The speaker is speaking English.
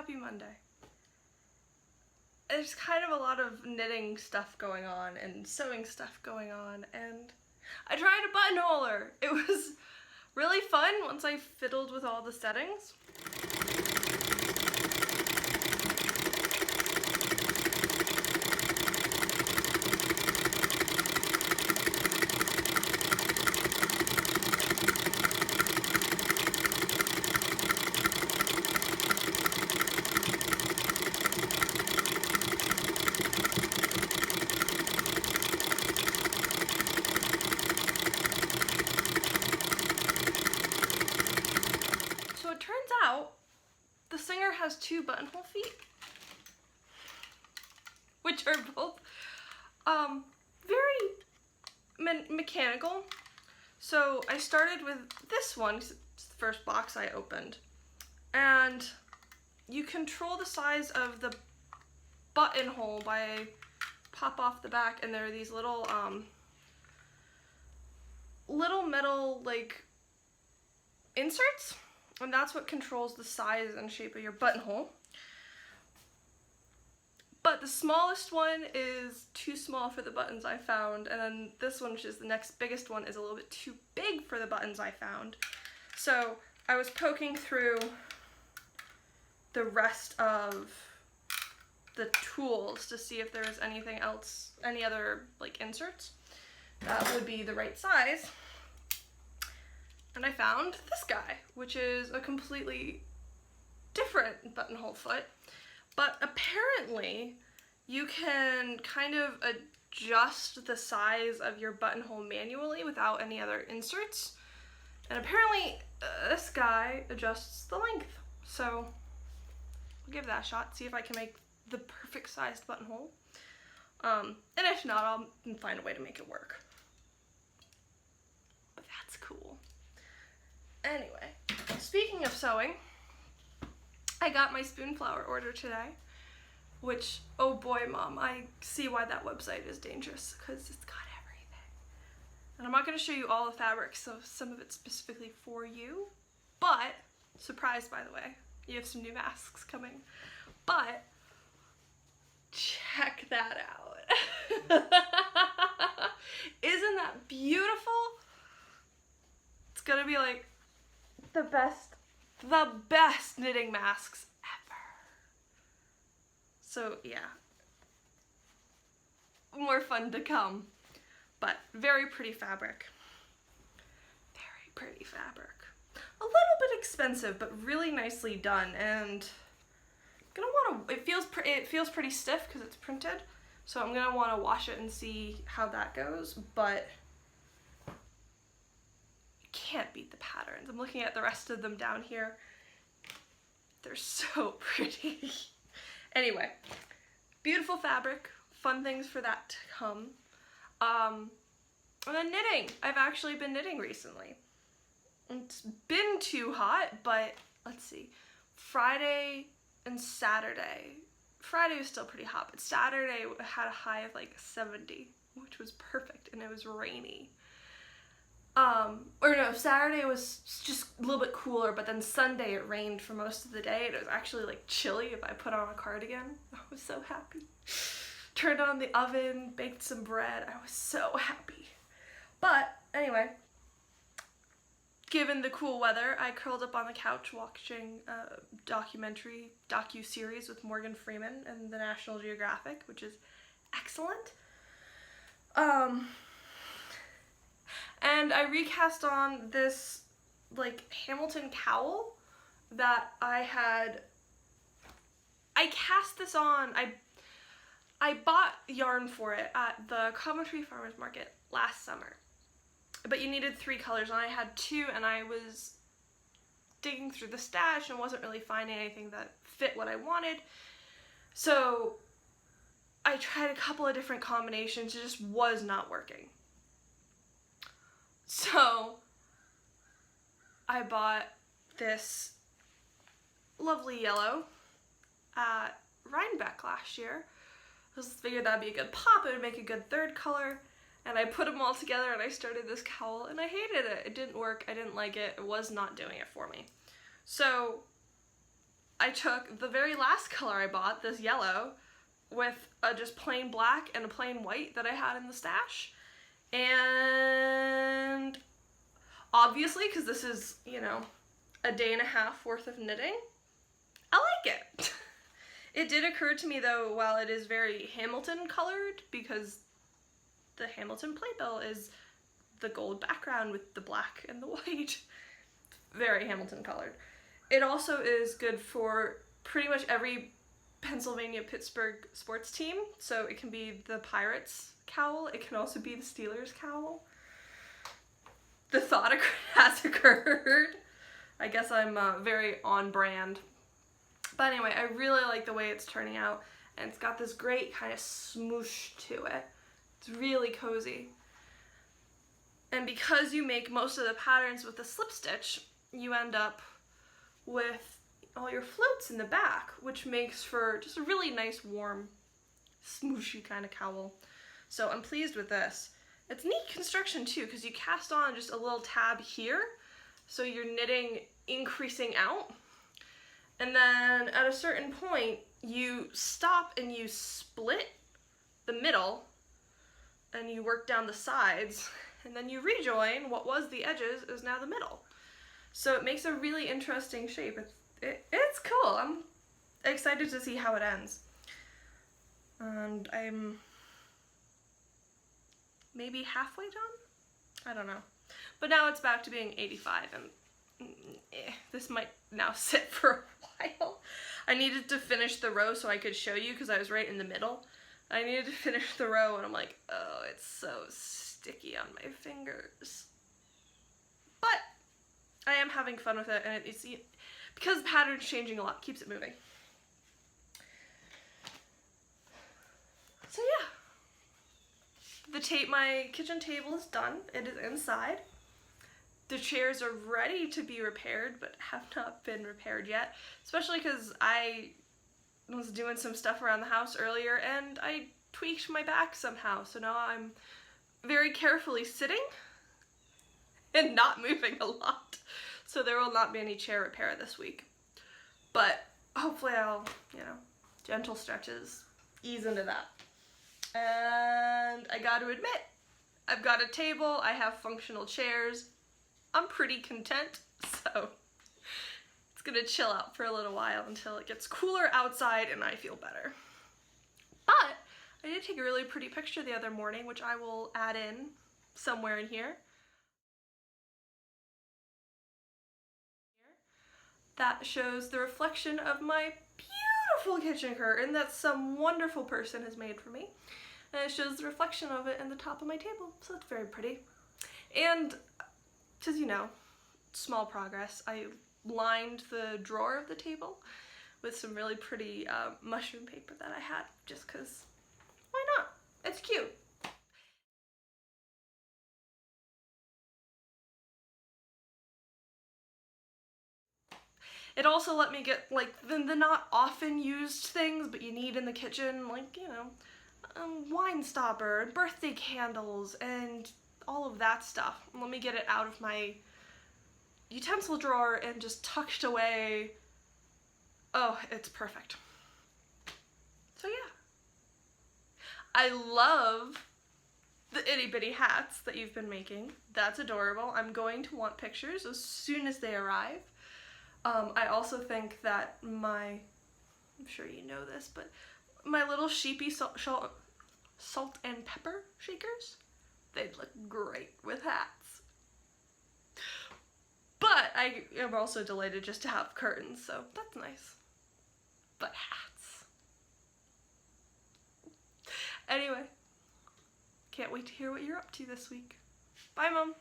Happy Monday. There's kind of a lot of knitting stuff going on and sewing stuff going on, and I tried a buttonholer. It was really fun once I fiddled with all the settings. Turns out the singer has 2 buttonhole feet, which are both very mechanical. So I started with this one, it's the first box I opened, and you control the size of the buttonhole by pop off the back, and there are these little metal like inserts. And that's what controls the size and shape of your buttonhole. But the smallest one is too small for the buttons I found, and then this one, which is the next biggest one, is a little bit too big for the buttons I found. So I was poking through the rest of the tools to see if there was anything else, any other like inserts that would be the right size. And I found this guy, which is a completely different buttonhole foot, but apparently you can kind of adjust the size of your buttonhole manually without any other inserts. And apparently this guy adjusts the length. So I'll give that a shot, see if I can make the perfect sized buttonhole. And if not, I'll find a way to make it work. But that's cool. Anyway, speaking of sewing, I got my Spoonflower order today, which, oh boy, Mom, I see why that website is dangerous, because it's got everything. And I'm not going to show you all the fabrics, so some of it's specifically for you, but, surprise by the way, you have some new masks coming, but check that out. Isn't that beautiful? It's gonna be like the best knitting masks ever. So yeah, more fun to come, but very pretty fabric. Very pretty fabric. A little bit expensive, but really nicely done, and I'm gonna want to, it feels pretty stiff because it's printed, so I'm gonna want to wash it and see how that goes, but can't beat the patterns. I'm looking at the rest of them down here. They're so pretty. Anyway, beautiful fabric, fun things for that to come. And then knitting. I've actually been knitting recently. It's been too hot, but let's see. Friday and Saturday. Friday was still pretty hot, but Saturday had a high of like 70, which was perfect, and it was rainy. Or no, Saturday was just a little bit cooler, but then Sunday it rained for most of the day, and it was actually like chilly if I put on a cardigan. I was so happy. Turned on the oven, baked some bread. I was so happy. But anyway, given the cool weather, I curled up on the couch watching a docu-series with Morgan Freeman and the National Geographic, which is excellent. And I recast on this like Hamilton cowl that I cast this on, I bought yarn for it at the Coventry Farmers Market last summer, but you needed 3 colors, and I had 2, and I was digging through the stash and wasn't really finding anything that fit what I wanted, so I tried a couple of different combinations. It just was not working. So I bought this lovely yellow at Rhinebeck last year. I just figured that'd be a good pop, it would make a good third color, and I put them all together and I started this cowl, and I hated it. It didn't work, I didn't like it, it was not doing it for me. So I took the very last color I bought, this yellow, with a just plain black and a plain white that I had in the stash. And obviously, because this is, you know, a day and a half worth of knitting, I like it. It did occur to me though, while it is very Hamilton colored, because the Hamilton playbill is the gold background with the black and the white. Very Hamilton colored. It also is good for pretty much every Pennsylvania Pittsburgh sports team. So it can be the Pirates cowl. It can also be the Steelers cowl. The thought has occurred. I guess I'm very on brand. But anyway, I really like the way it's turning out, and it's got this great kind of smoosh to it. It's really cozy. And because you make most of the patterns with the slip stitch, you end up with all your floats in the back, which makes for just a really nice, warm, smooshy kind of cowl. So I'm pleased with this. It's neat construction too, because you cast on just a little tab here, so you're knitting increasing out. And then at a certain point, you stop and you split the middle, and you work down the sides, and then you rejoin what was the edges is now the middle. So it makes a really interesting shape. It's cool. I'm excited to see how it ends. And I'm maybe halfway done? I don't know. But now it's back to being 85, and this might now sit for a while. I needed to finish the row so I could show you, because I was right in the middle. I needed to finish the row, and I'm like, oh, it's so sticky on my fingers. But I am having fun with it, and it's because the pattern's changing a lot, keeps it moving. So yeah, my kitchen table is done. It is inside. The chairs are ready to be repaired, but have not been repaired yet, especially because I was doing some stuff around the house earlier and I tweaked my back somehow, so now I'm very carefully sitting and not moving a lot, so there will not be any chair repair this week. But hopefully I'll, gentle stretches, ease into that. And I got to admit, I've got a table, I have functional chairs, I'm pretty content, so it's gonna chill out for a little while until it gets cooler outside and I feel better. But I did take a really pretty picture the other morning, which I will add in somewhere in here. That shows the reflection of my beautiful kitchen curtain that some wonderful person has made for me. And it shows the reflection of it in the top of my table, so it's very pretty. And because, small progress, I lined the drawer of the table with some really pretty mushroom paper that I had, just because, why not? It's cute. It also let me get, the not often used things, but you need in the kitchen, wine stopper, and birthday candles, and all of that stuff. Let me get it out of my utensil drawer and just tucked away. Oh, it's perfect. So yeah. I love the itty bitty hats that you've been making. That's adorable. I'm going to want pictures as soon as they arrive. I also think that I'm sure you know this, but my little sheepy salt and pepper shakers, they'd look great with hats. But I am also delighted just to have curtains, so that's nice. But hats. Anyway, can't wait to hear what you're up to this week. Bye, Mom.